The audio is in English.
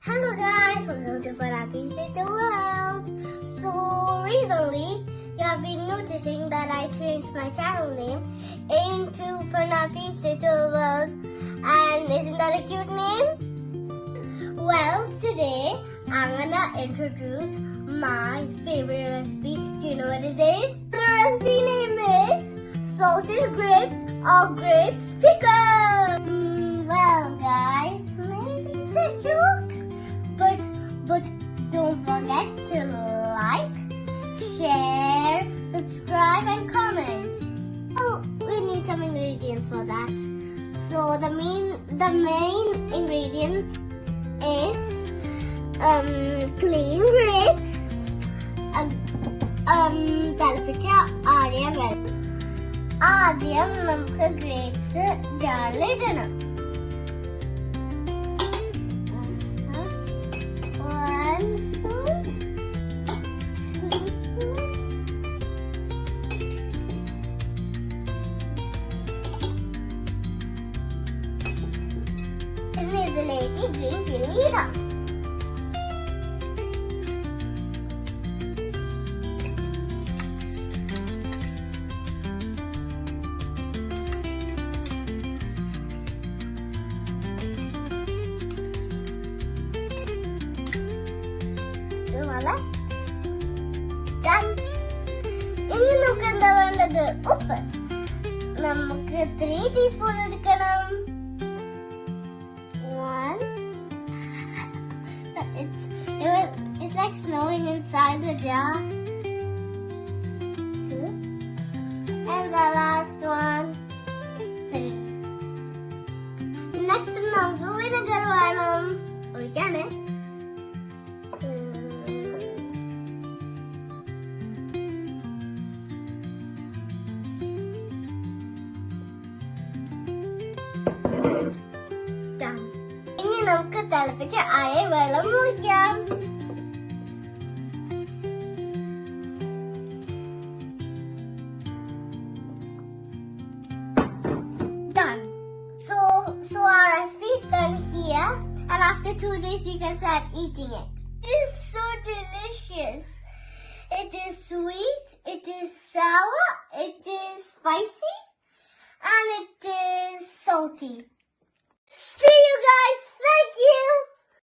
Hello guys, welcome to Fanaki's Little World. So recently, you have been noticing that I changed my channel name into Fanaki's Little World. And isn't that a cute name? Well, today I'm gonna introduce my favorite recipe. Do you know what it is? The recipe name is salted grapes or grapes pickle. Well guys, maybe it's a joke, but don't forget to like, share, subscribe and comment. Oh, we need some ingredients for that. So the main ingredients is clean grapes, തിളപ്പിച്ച ആറിയ വെള്ളം. ആദ്യം നമുക്ക് grapes ജാറിലിടണം. ഇതിലേക്ക് green chilli ഇടാം. ഇനി നമുക്ക് എന്താ വേണ്ടത്? ഉപ്പ്. നമുക്ക് 3 ടീസ്പൂൺ എടുക്കണം. It's like snowing inside the jar. 2. And the last one, 3. Next നമുക്ക് vinegar വേണം. ഒഴിക്കാനേ. ഇനി നമുക്ക് തിളപ്പിച്ച ആറിയ വെള്ളം ഒഴിക്കാം. Done. So our recipe is done here, and after 2 days you can start eating it. It is so delicious. It is sweet, it is sour, it is spicy, and it is salty.